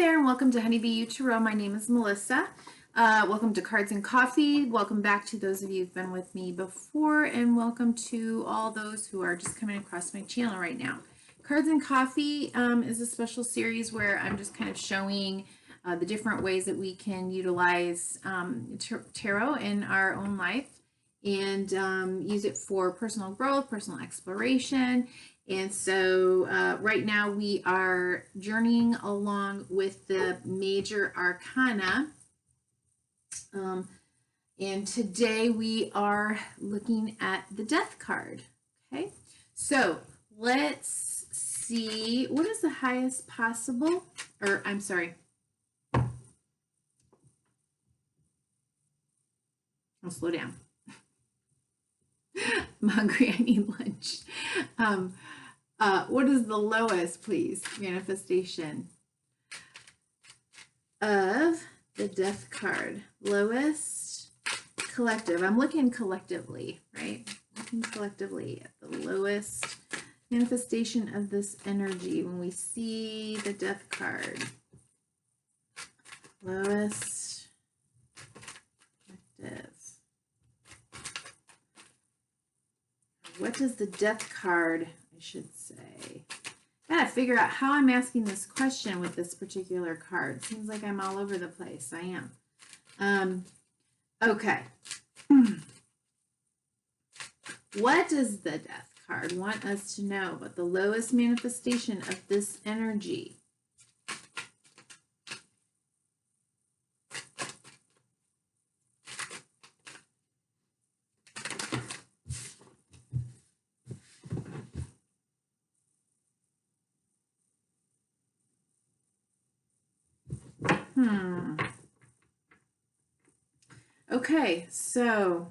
there, and welcome to Honeybee U Tarot. My name is Melissa. Welcome to Cards and Coffee. Welcome back to those of you who've been with me before, and welcome to all those who are just coming across my channel right now. Cards and Coffee is a special series where I'm just kind of showing the different ways that we can utilize tarot in our own life and use it for personal growth, personal exploration. And so right now we are journeying along with the Major Arcana. And today we are looking at the Death card. Okay, so let's see, what is the highest possible, or I'm sorry, I'll slow down. I'm hungry, I need lunch. What is the lowest, please, manifestation of the Death card? Lowest collective. I'm looking collectively, right? Looking collectively at the lowest manifestation of this energy when we see the Death card. Lowest collective. What does the Death card, I should say? I gotta figure out how I'm asking this question with this particular card. Seems like I'm all over the place. I am. Okay. What does the Death card want us to know about the lowest manifestation of this energy? Okay, so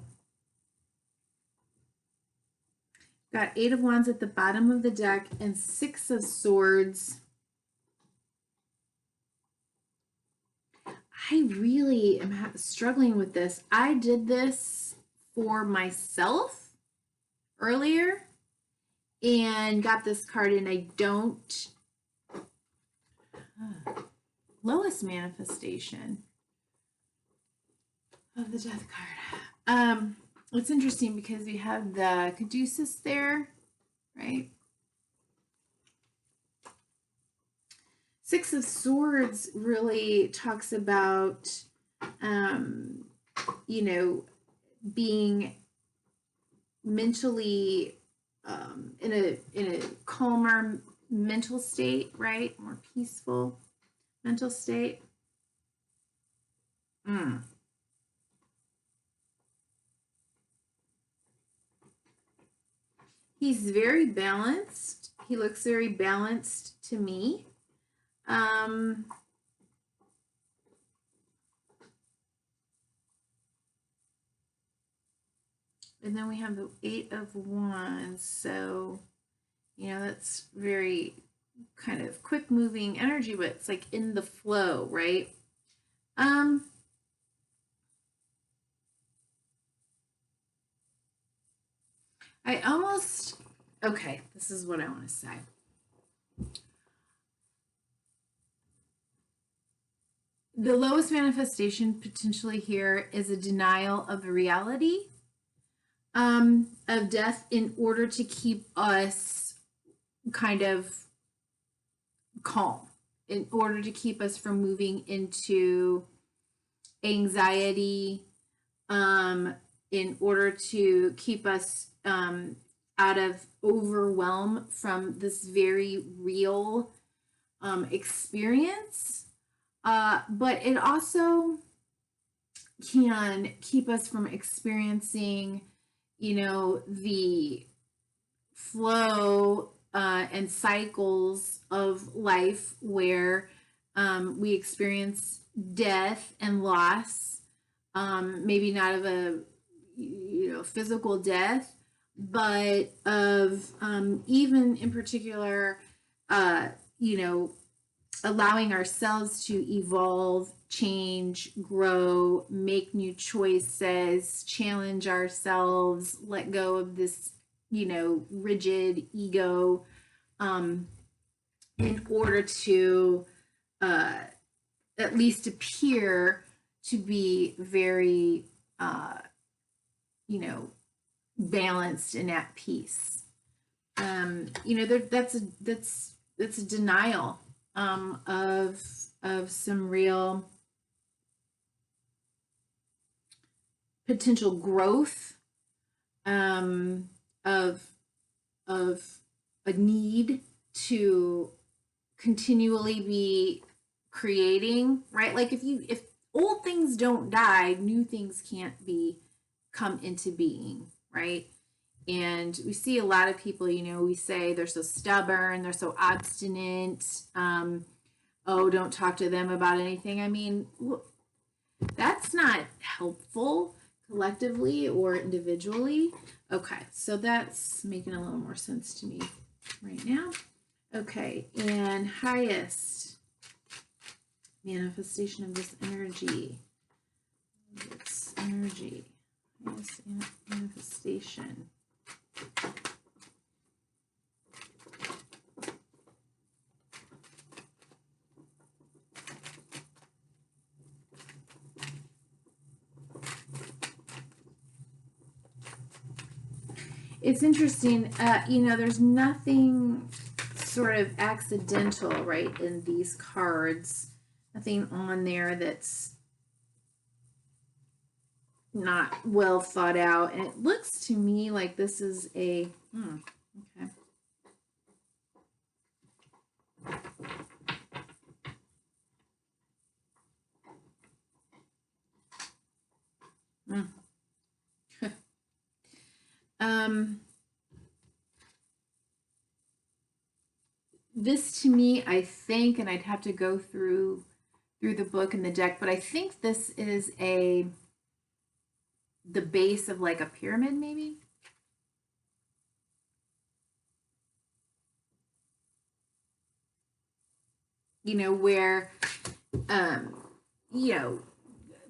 got 8 of Wands at the bottom of the deck and 6 of Swords. I really am struggling with this. I did this for myself earlier and got this card, and I don't. Lowest manifestation of the Death card. It's interesting because we have the caduceus there, right? 6 of Swords really talks about, you know, being mentally in a calmer mental state, right? More peaceful mental state. He's very balanced. He looks very balanced to me. And then we have the 8 of Wands. So, you know, that's very kind of quick moving energy, but it's like in the flow, right? Okay, this is what I want to say. The lowest manifestation potentially here is a denial of the reality of death in order to keep us kind of calm, in order to keep us from moving into anxiety, in order to keep us out of overwhelm from this very real experience. But it also can keep us from experiencing, you know, the flow and cycles of life where we experience death and loss, maybe not of a, you know, physical death, but of even in particular, you know, allowing ourselves to evolve, change, grow, make new choices, challenge ourselves, let go of this, you know, rigid ego in order to at least appear to be very, balanced and at peace. That's a denial of some real potential growth, of a need to continually be creating, right? Like if old things don't die, new things can't come into being, right? And we see a lot of people, we say they're so stubborn, they're so obstinate. Oh, don't talk to them about anything. I mean, that's not helpful collectively or individually. Okay, so that's making a little more sense to me right now. Okay, and highest manifestation of this energy. Highest manifestation. It's interesting, there's nothing sort of accidental, right, in these cards. Nothing on there that's not well thought out. And it looks to me like this is a, okay. This to me, I think, and I'd have to go through the book and the deck, but I think this is the base of like a pyramid, maybe. Where,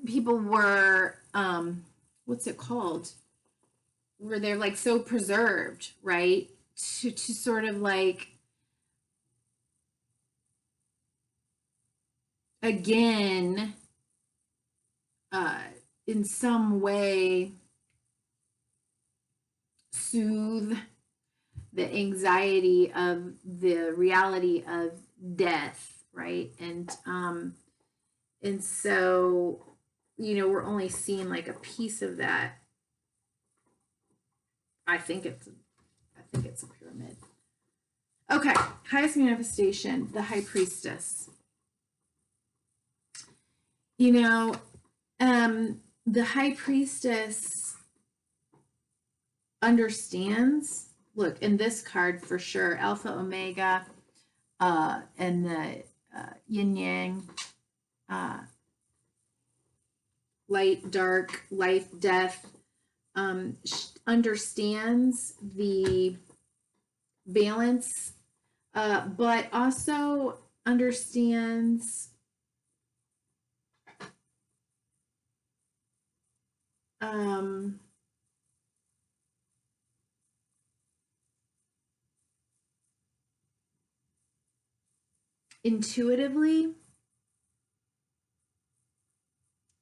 people were, what's it called? Where they're like so preserved, right? To sort of like, again, in some way soothe the anxiety of the reality of death, right? And so, we're only seeing like a piece of that. I think it's a pyramid. Okay, highest manifestation, the High Priestess. The High Priestess understands, look, in this card for sure, Alpha, Omega, and the yin yang, light, dark, life, death, understands the balance, but also understands intuitively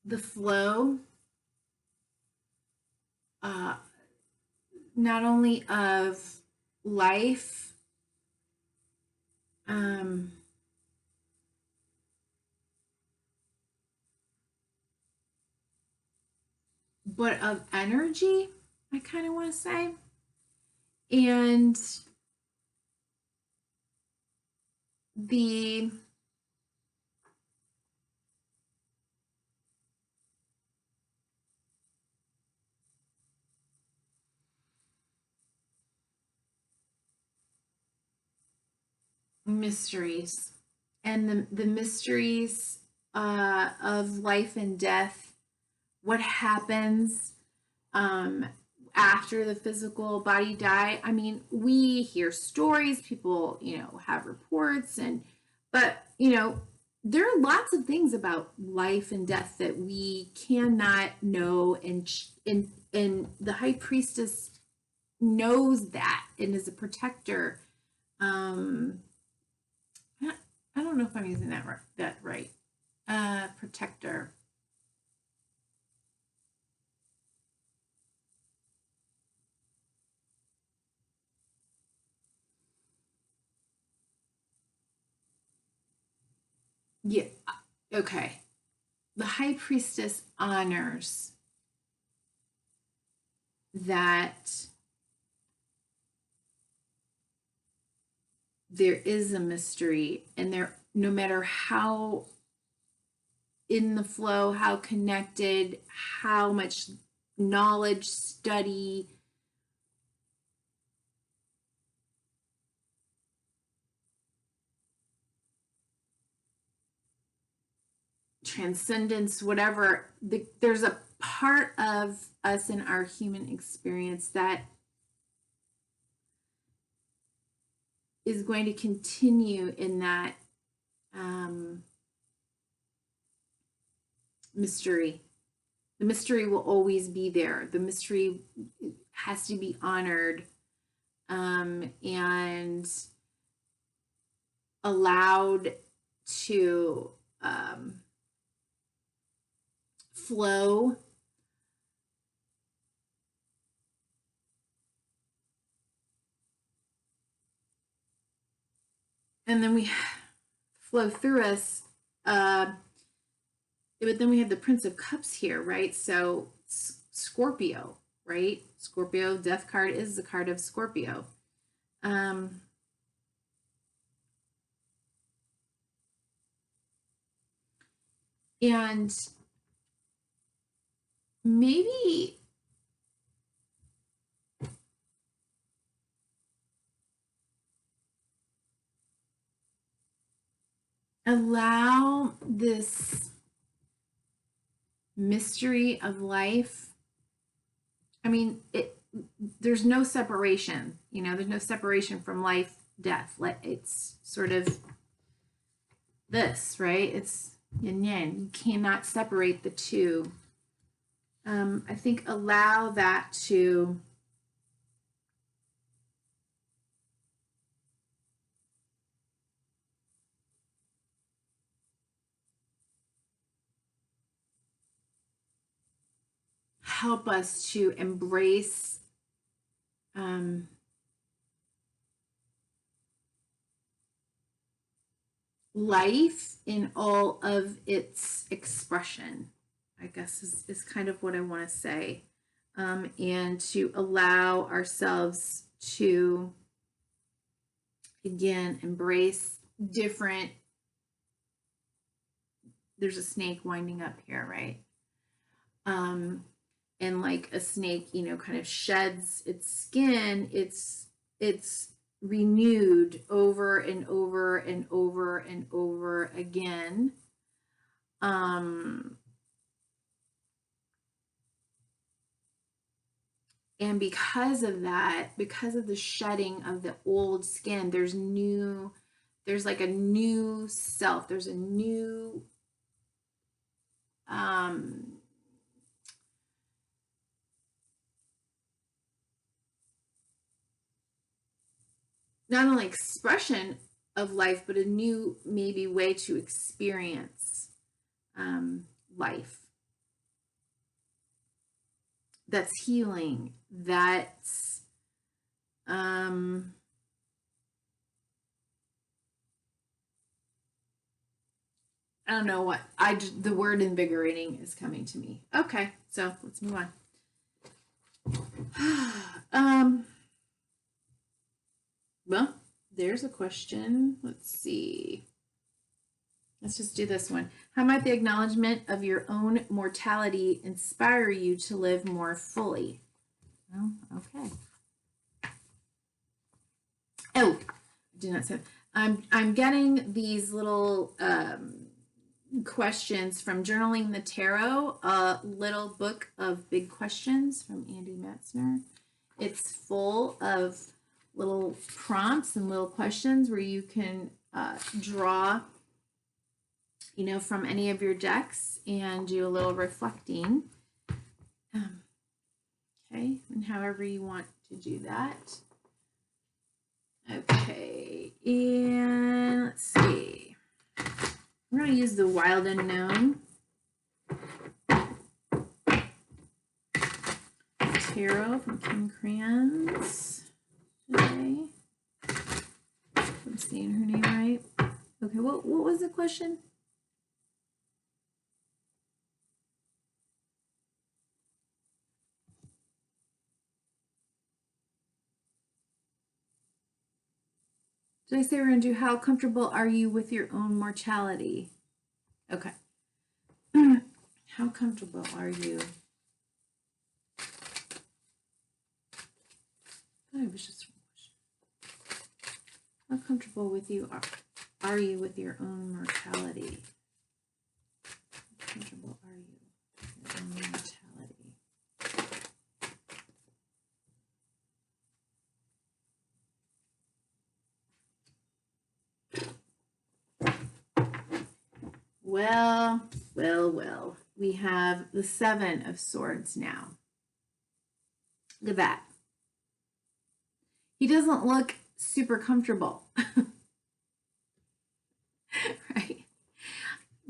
the flow, not only of life, but of energy, I kind of want to say. And the mysteries and the mysteries of life and death, what happens after the physical body die. I mean, we hear stories, people, have reports, but there are lots of things about life and death that we cannot know, and the High Priestess knows that and is a protector. I don't know if I'm using that right. Protector. Yeah, okay. The High Priestess honors that there is a mystery, and there, no matter how in the flow, how connected, how much knowledge, study, transcendence, whatever, there's a part of us in our human experience that is going to continue in that mystery. The mystery will always be there. The mystery has to be honored and allowed to flow. And then we flow through us. But then we have the Prince of Cups here, right? So Scorpio, right? Scorpio, death card is the card of Scorpio. And maybe allow this mystery of life. I mean, there's no separation, you know, there's no separation from life, death. It's sort of this, right? It's yin yang. You cannot separate the two. I think allow that to help us to embrace life in all of its expression, I guess is kind of what I want to say. And to allow ourselves to, again, embrace different. There's a snake winding up here, right? And like a snake, you know, kind of sheds its skin, it's renewed over and over and over and over again. And because of that, because of the shedding of the old skin, there's like a new self, there's a new not only expression of life, but a new maybe way to experience life. That's healing. That's I don't know what the word invigorating is coming to me. Okay, so let's move on. Well, there's a question. Let's see. Let's just do this one. How might the acknowledgement of your own mortality inspire you to live more fully? Oh, okay. Oh, I did not say. I'm getting these little questions from Journaling the Tarot, a little book of big questions from Andy Matzner. It's full of little prompts and little questions where you can draw, you know, from any of your decks and do a little reflecting. Okay, and however you want to do that. Okay, and let's see. We're going to use the Wild Unknown Tarot from Kim Kranz today. I'm saying her name right. Okay, what was the question? Did I say we're going to do how comfortable are you with your own mortality? Okay. How comfortable are you? It was just one question. How comfortable with you are you with your own mortality? How comfortable are you with your own mortality? Well. We have the Seven of Swords now. Look at that. He doesn't look super comfortable. Right?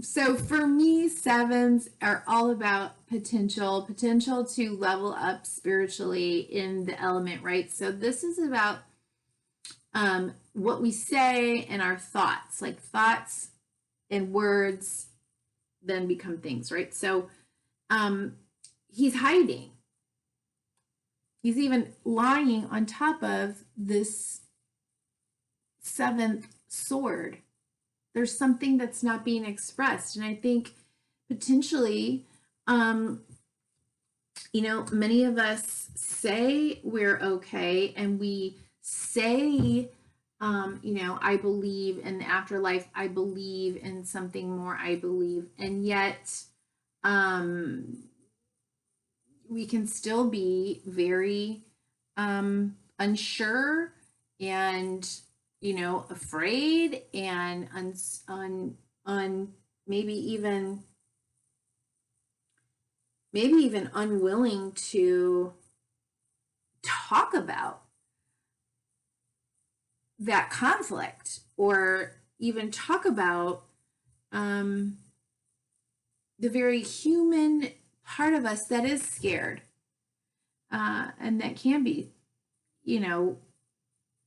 So for me, sevens are all about potential to level up spiritually in the element, right? So this is about what we say and our thoughts, like thoughts and words then become things, right? So he's hiding. He's even lying on top of this seventh sword. There's something that's not being expressed. And I think potentially, you know, many of us say we're okay and we say, you know, I believe in the afterlife. I believe in something more. I believe. And yet, we can still be very unsure and, you know, afraid and maybe even unwilling to talk about that conflict or even talk about the very human part of us that is scared and that can be, you know,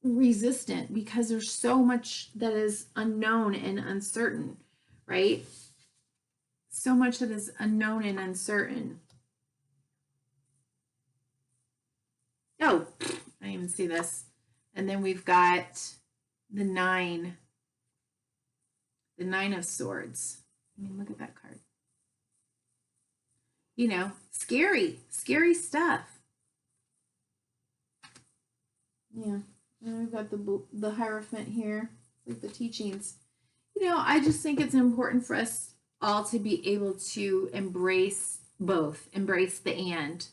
resistant because there's so much that is unknown and uncertain, right? So much that is unknown and uncertain. Oh, I didn't even see this. And then we've got the Nine of Swords. I mean, look at that card. You know, scary stuff. Yeah, and we've got the Hierophant here, like the teachings. You know, I just think it's important for us all to be able to embrace both, embrace the and.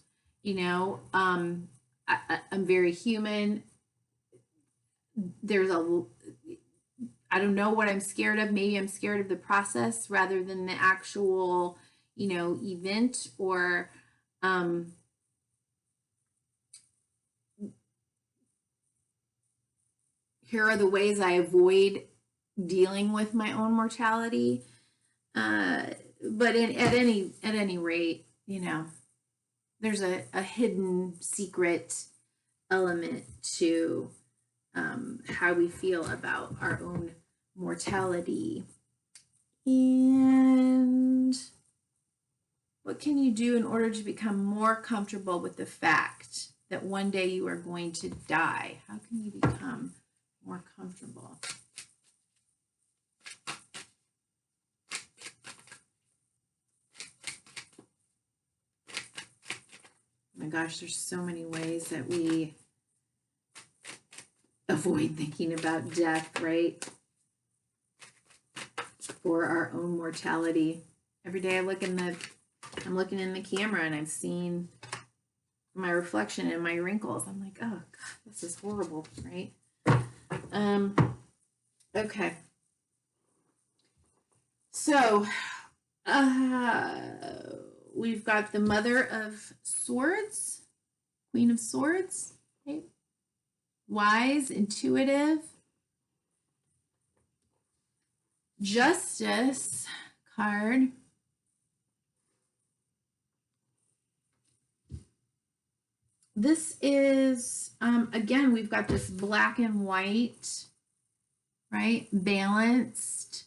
You know, I'm very human. I don't know what I'm scared of. Maybe I'm scared of the process rather than the actual, you know, event or here are the ways I avoid dealing with my own mortality. But at any rate, you know, there's a hidden secret element to how we feel about our own mortality. And what can you do in order to become more comfortable with the fact that one day you are going to die? How can you become more comfortable? Oh my gosh, there's so many ways that we avoid thinking about death, right? Or our own mortality. Every day I'm looking in the camera and I'm seeing my reflection and my wrinkles. I'm like, oh God, this is horrible, right? Okay. So, we've got the Mother of Swords, Queen of Swords, okay? Wise, intuitive. Justice card. This is, again, we've got this black and white, right? Balanced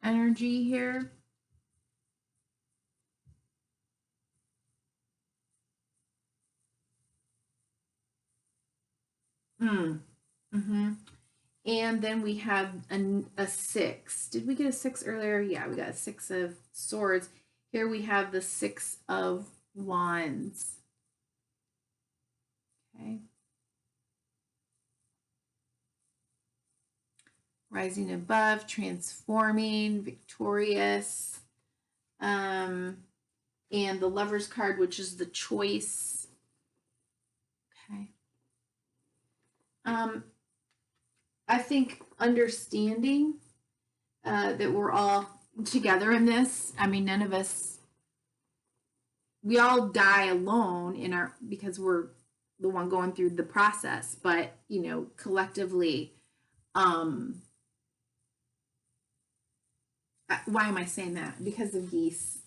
energy here. Mm-hmm. And then we have a 6. Did we get a 6 earlier? Yeah, we got a 6 of swords. Here we have the 6 of wands. Okay. Rising above, transforming, victorious. And the Lover's card, which is the choice. Okay. I think understanding that we're all together in this. I mean, none of us, we all die alone in our, because we're the one going through the process, but you know, collectively, why am I saying that? Because of geese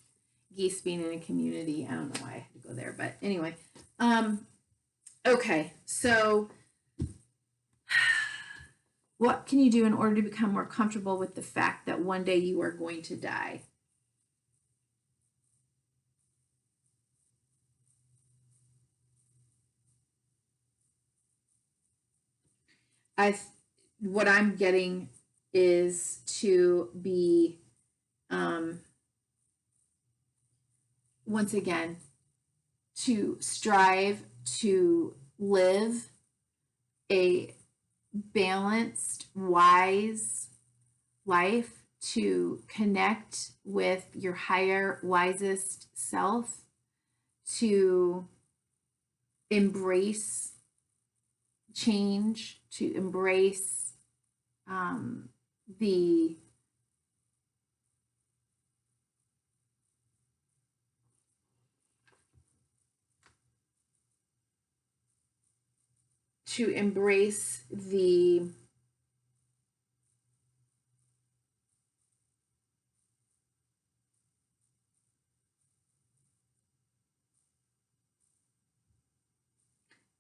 being in a community. I don't know why I had to go there, but anyway. Okay, so what can you do in order to become more comfortable with the fact that one day you are going to die? What I'm getting is to be, once again, to strive to live a balanced, wise life, to connect with your higher, wisest self, to embrace change, to embrace the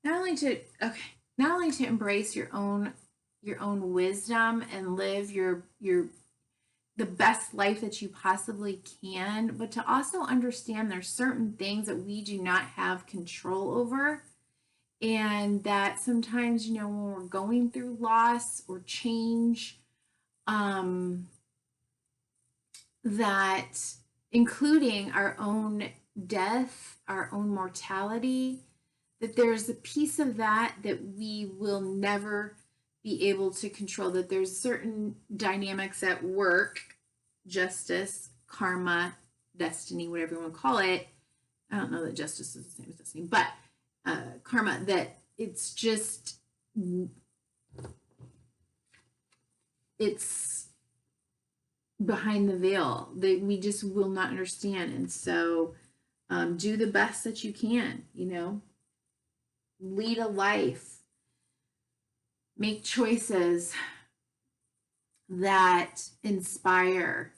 not only to embrace your own wisdom and live the best life that you possibly can, but to also understand there's certain things that we do not have control over, and that sometimes, you know, when we're going through loss or change, that including our own death, our own mortality, that there's a piece of that we will never be able to control, that there's certain dynamics at work, justice, karma, destiny, whatever you want to call it. I don't know that justice is the same as destiny, but karma, that it's just, it's behind the veil that we just will not understand. And so do the best that you can, you know, lead a life, make choices that inspire,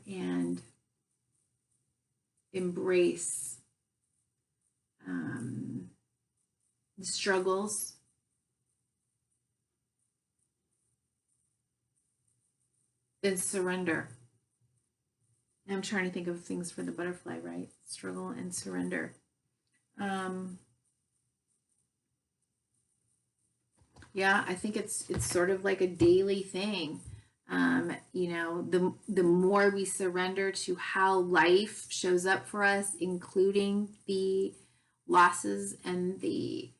and embrace the struggles, and surrender. I'm trying to think of things for the butterfly, right? Struggle and surrender. Yeah, I think it's sort of like a daily thing. You know, the more we surrender to how life shows up for us, including the losses and the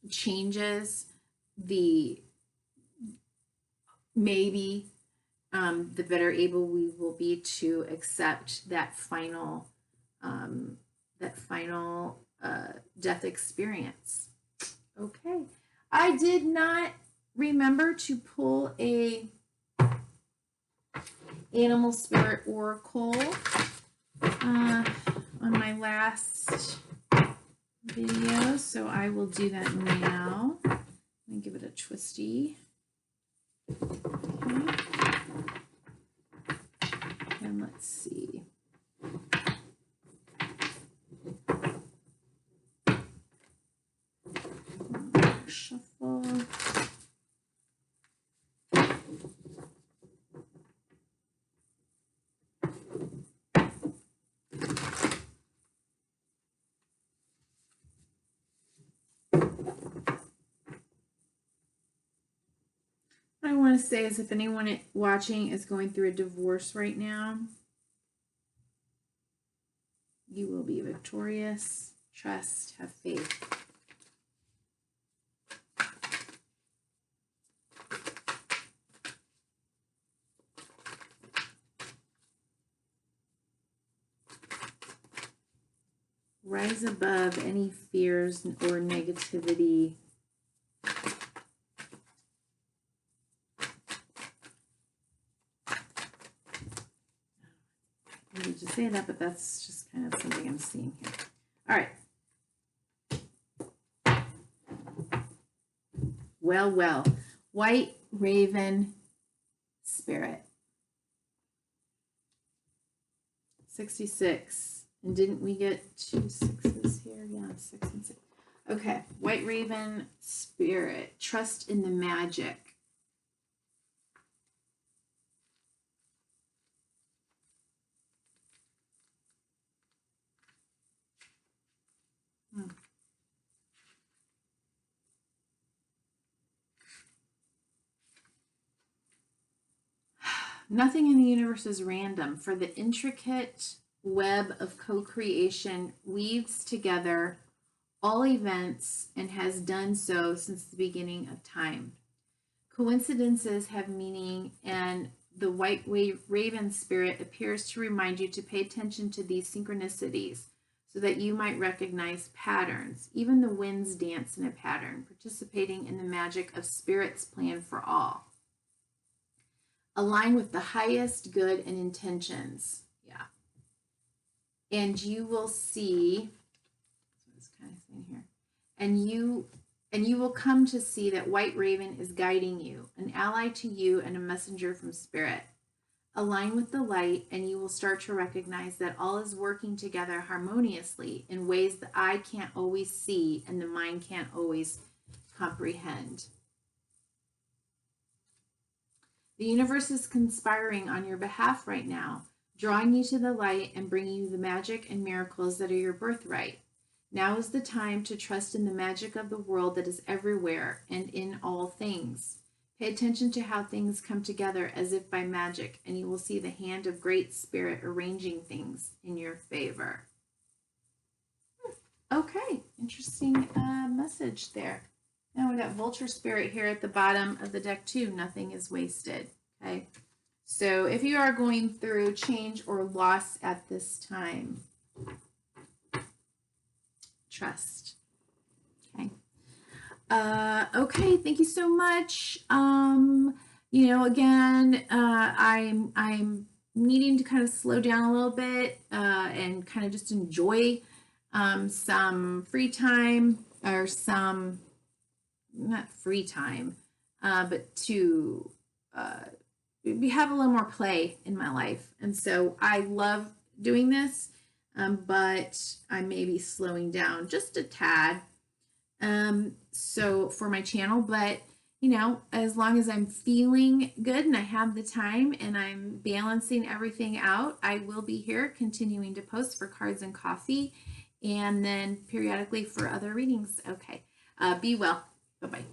changes, the maybe the better able we will be to accept that final death experience. Okay. I did not remember to pull a animal spirit oracle on my last video, so I will do that now. Let me give it a twisty. Okay. And let's see. Shuffle. What I want to say is if anyone watching is going through a divorce right now, you will be victorious. Trust, have faith. Rise above any fears or negativity. I need to say that, but that's just kind of something I'm seeing here. All right. Well, well. White Raven Spirit. 66. And didn't we get 2 6s here? Yeah, 6 and 6. Okay. White Raven Spirit. Trust in the magic. Nothing in the universe is random, for the intricate web of co-creation weaves together all events and has done so since the beginning of time. Coincidences have meaning, and the White Raven Spirit appears to remind you to pay attention to these synchronicities so that you might recognize patterns. Even the winds dance in a pattern, participating in the magic of Spirit's plan for all. Align with the highest good and intentions. Yeah. And you will see, this kind of thing here, and you will come to see that White Raven is guiding you, an ally to you and a messenger from Spirit. Align with the light and you will start to recognize that all is working together harmoniously in ways the eye can't always see and the mind can't always comprehend. The universe is conspiring on your behalf right now, drawing you to the light and bringing you the magic and miracles that are your birthright. Now is the time to trust in the magic of the world that is everywhere and in all things. Pay attention to how things come together as if by magic, and you will see the hand of Great Spirit arranging things in your favor. Okay, interesting message there. Now we got Vulture Spirit here at the bottom of the deck too. Nothing is wasted. Okay. So if you are going through change or loss at this time, trust. Okay. Okay. Thank you so much. You know, again, I'm needing to kind of slow down a little bit and kind of just enjoy some free time or some. Not free time, but to have a little more play in my life. And so I love doing this, but I may be slowing down just a tad. So for my channel, but you know, as long as I'm feeling good and I have the time and I'm balancing everything out, I will be here continuing to post for Cards and Coffee and then periodically for other readings. Okay. Be well. Bye-bye.